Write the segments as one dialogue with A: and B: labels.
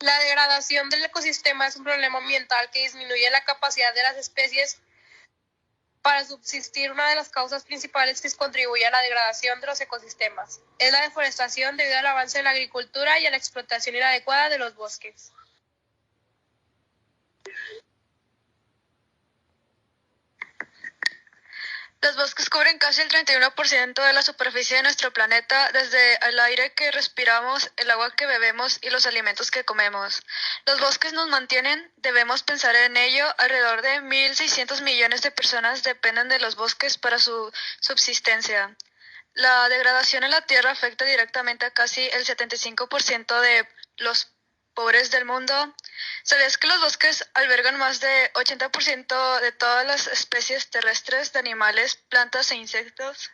A: La degradación del ecosistema es un problema ambiental que disminuye la capacidad de las especies para subsistir. Una de las causas principales que contribuye a la degradación de los ecosistemas es la deforestación debido al avance de la agricultura y a la explotación inadecuada de los bosques.
B: Los bosques cubren casi el 31% de la superficie de nuestro planeta, desde el aire que respiramos, el agua que bebemos y los alimentos que comemos. Los bosques nos mantienen, debemos pensar en ello. Alrededor de 1.600 millones de personas dependen de los bosques para su subsistencia. La degradación en la tierra afecta directamente a casi el 75% de los pobres del mundo. ¿Sabías que los bosques albergan más de 80% de todas las especies terrestres de animales, plantas e insectos?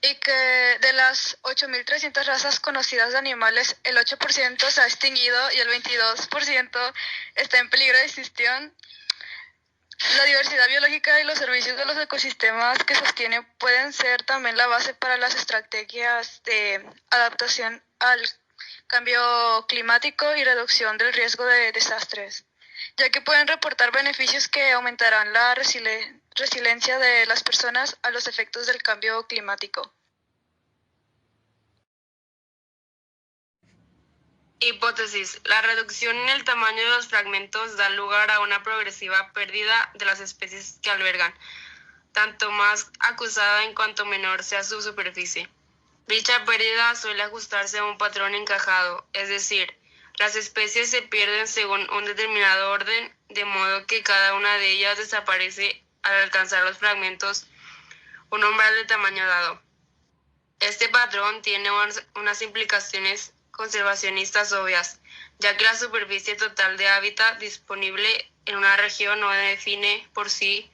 B: Y que de las 8.300 razas conocidas de animales, el 8% se ha extinguido y el 22% está en peligro de extinción. La diversidad biológica y los servicios de los ecosistemas que sostienen pueden ser también la base para las estrategias de adaptación al cambio climático y reducción del riesgo de desastres, ya que pueden reportar beneficios que aumentarán la resiliencia de las personas a los efectos del cambio climático.
C: Hipótesis. La reducción en el tamaño de los fragmentos da lugar a una progresiva pérdida de las especies que albergan, tanto más acusada en cuanto menor sea su superficie. Dicha pérdida suele ajustarse a un patrón encajado, es decir, las especies se pierden según un determinado orden, de modo que cada una de ellas desaparece al alcanzar los fragmentos un umbral de tamaño dado. Este patrón tiene unas implicaciones conservacionistas obvias, ya que la superficie total de hábitat disponible en una región no define por sí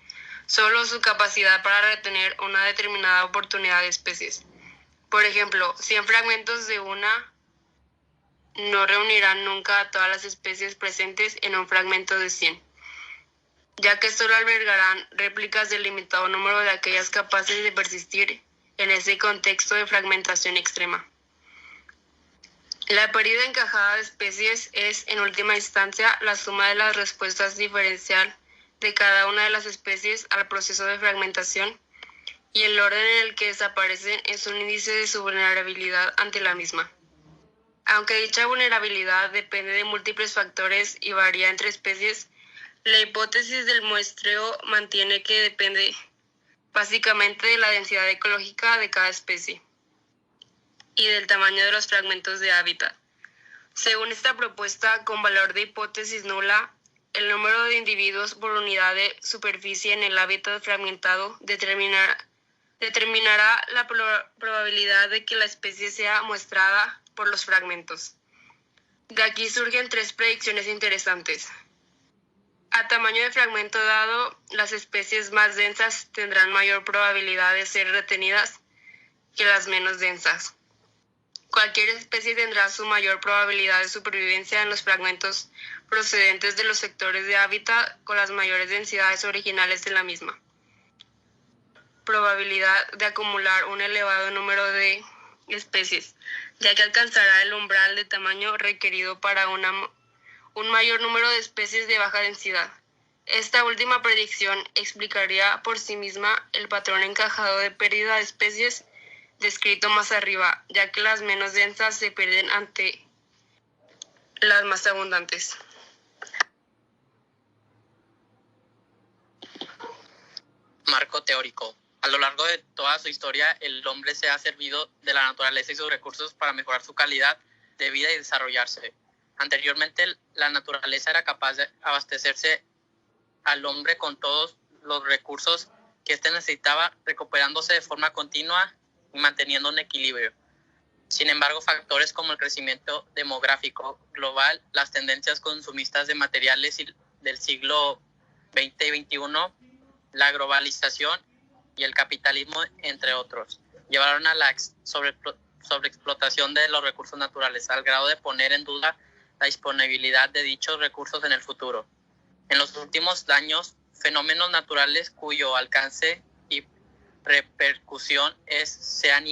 C: solo su capacidad para retener una determinada oportunidad de especies. Por ejemplo, 100 fragmentos de una no reunirán nunca a todas las especies presentes en un fragmento de 100, ya que solo albergarán réplicas del limitado número de aquellas capaces de persistir en ese contexto de fragmentación extrema. La pérdida encajada de especies es, en última instancia, la suma de las respuestas diferencial de cada una de las especies al proceso de fragmentación, y el orden en el que desaparecen es un índice de su vulnerabilidad ante la misma. Aunque dicha vulnerabilidad depende de múltiples factores y varía entre especies, la hipótesis del muestreo mantiene que depende básicamente de la densidad ecológica de cada especie y del tamaño de los fragmentos de hábitat. Según esta propuesta, con valor de hipótesis nula, el número de individuos por unidad de superficie en el hábitat fragmentado determinará la probabilidad de que la especie sea muestrada por los fragmentos. De aquí surgen tres predicciones interesantes. A tamaño de fragmento dado, las especies más densas tendrán mayor probabilidad de ser retenidas que las menos densas. Cualquier especie tendrá su mayor probabilidad de supervivencia en los fragmentos procedentes de los sectores de hábitat con las mayores densidades originales de la misma. Probabilidad de acumular un elevado número de especies, ya que alcanzará el umbral de tamaño requerido para un mayor número de especies de baja densidad. Esta última predicción explicaría por sí misma el patrón encajado de pérdida de especies descrito más arriba, ya que las menos densas se pierden ante las más abundantes.
D: Marco teórico. A lo largo de toda su historia, el hombre se ha servido de la naturaleza y sus recursos para mejorar su calidad de vida y desarrollarse. Anteriormente, la naturaleza era capaz de abastecerse al hombre con todos los recursos que éste necesitaba, recuperándose de forma continua y manteniendo un equilibrio. Sin embargo, factores como el crecimiento demográfico global, las tendencias consumistas de materiales del siglo XX y XXI, la globalización y el capitalismo, entre otros, llevaron a la sobreexplotación de los recursos naturales, al grado de poner en duda la disponibilidad de dichos recursos en el futuro. En los últimos años, fenómenos naturales cuyo alcance y repercusión se han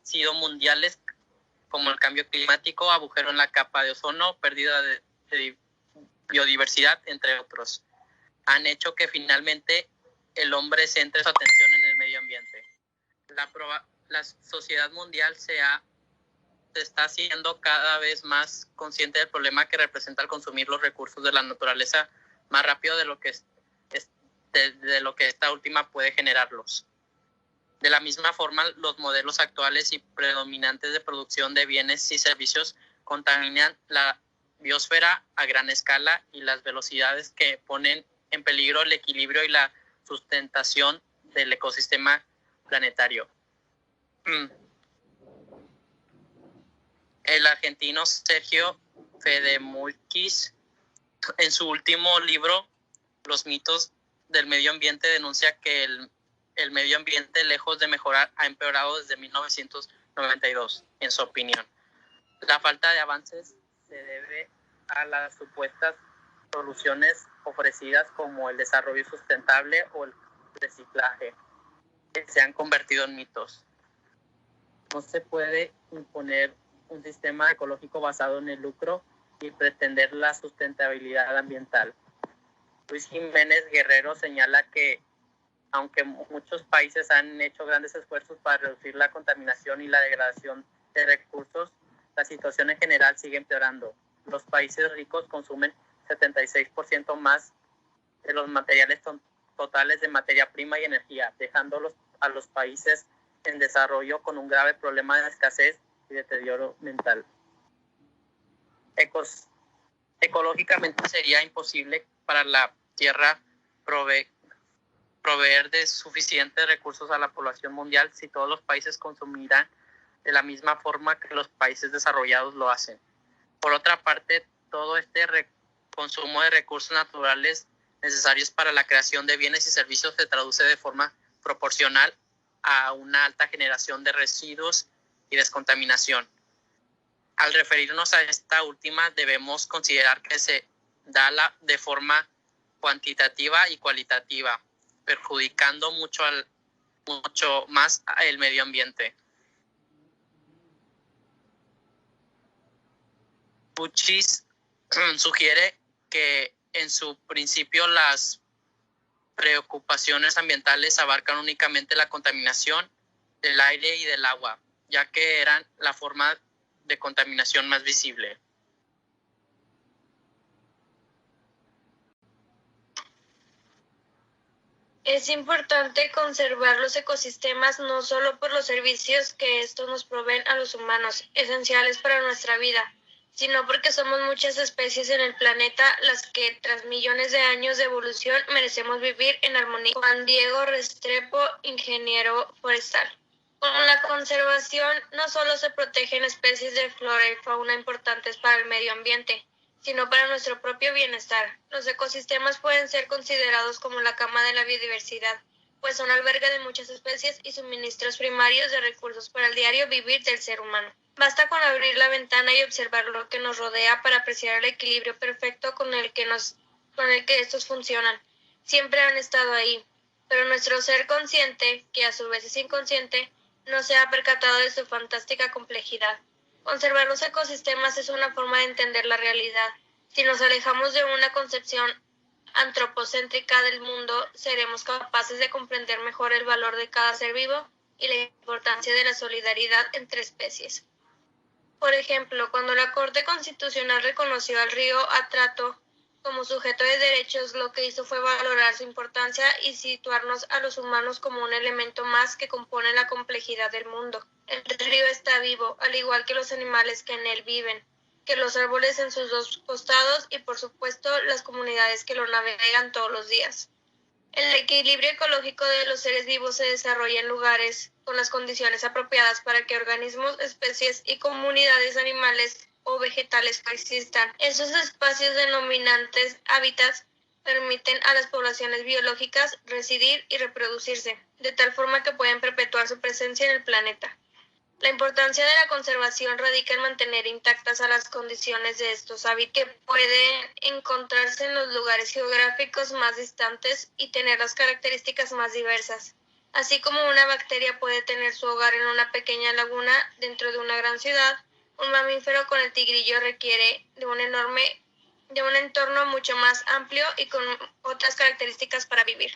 D: sido mundiales como el cambio climático, agujero en la capa de ozono, pérdida de biodiversidad, entre otros, han hecho que finalmente el hombre centre su atención en el medio ambiente. La sociedad mundial se está haciendo cada vez más consciente del problema que representa el consumir los recursos de la naturaleza más rápido de lo que esta última puede generarlos. De la misma forma, los modelos actuales y predominantes de producción de bienes y servicios contaminan la biosfera a gran escala y las velocidades que ponen en peligro el equilibrio y la sustentación del ecosistema planetario. El argentino Sergio Fedemulkis, en su último libro, Los mitos del medio ambiente, denuncia que el medio ambiente, lejos de mejorar, ha empeorado desde 1992, en su opinión. La falta de avances se debe a las supuestas soluciones ofrecidas como el desarrollo sustentable o el reciclaje, que se han convertido en mitos. No se puede imponer un sistema ecológico basado en el lucro y pretender la sustentabilidad ambiental. Luis Jiménez Guerrero señala que, aunque muchos países han hecho grandes esfuerzos para reducir la contaminación y la degradación de recursos, la situación en general sigue empeorando. Los países ricos consumen 76% más de los materiales totales de materia prima y energía, dejándolos a los países en desarrollo con un grave problema de escasez y deterioro mental. Ecológicamente sería imposible para la Tierra proveer de suficientes recursos a la población mundial si todos los países consumieran de la misma forma que los países desarrollados lo hacen. Por otra parte, todo este consumo de recursos naturales necesarios para la creación de bienes y servicios se traduce de forma proporcional a una alta generación de residuos y descontaminación. Al referirnos a esta última, debemos considerar que se da de forma cuantitativa y cualitativa, perjudicando mucho más el medio ambiente. Puchis sugiere que en su principio las preocupaciones ambientales abarcan únicamente la contaminación del aire y del agua, ya que eran la forma de contaminación más visible.
A: Es importante conservar los ecosistemas no solo por los servicios que estos nos proveen a los humanos, esenciales para nuestra vida, sino porque somos muchas especies en el planeta las que, tras millones de años de evolución, merecemos vivir en armonía. Juan Diego Restrepo, ingeniero forestal. Con la conservación no solo se protegen especies de flora y fauna importantes para el medio ambiente, sino para nuestro propio bienestar. Los ecosistemas pueden ser considerados como la cama de la biodiversidad, pues son albergue de muchas especies y suministros primarios de recursos para el diario vivir del ser humano. Basta con abrir la ventana y observar lo que nos rodea para apreciar el equilibrio perfecto con el que estos funcionan. Siempre han estado ahí, pero nuestro ser consciente, que a su vez es inconsciente, no se ha percatado de su fantástica complejidad. Conservar los ecosistemas es una forma de entender la realidad. Si nos alejamos de una concepción antropocéntrica del mundo, seremos capaces de comprender mejor el valor de cada ser vivo y la importancia de la solidaridad entre especies. Por ejemplo, cuando la Corte Constitucional reconoció al río Atrato como sujeto de derechos, lo que hizo fue valorar su importancia y situarnos a los humanos como un elemento más que compone la complejidad del mundo. El río está vivo, al igual que los animales que en él viven, que los árboles en sus dos costados y, por supuesto, las comunidades que lo navegan todos los días. El equilibrio ecológico de los seres vivos se desarrolla en lugares con las condiciones apropiadas para que organismos, especies y comunidades animales o vegetales coexistan. Esos espacios denominantes hábitats permiten a las poblaciones biológicas residir y reproducirse, de tal forma que pueden perpetuar su presencia en el planeta. La importancia de la conservación radica en mantener intactas a las condiciones de estos hábitats que pueden encontrarse en los lugares geográficos más distantes y tener las características más diversas. Así como una bacteria puede tener su hogar en una pequeña laguna dentro de una gran ciudad,
E: un mamífero con el tigrillo requiere de un entorno mucho más amplio y con otras características para vivir.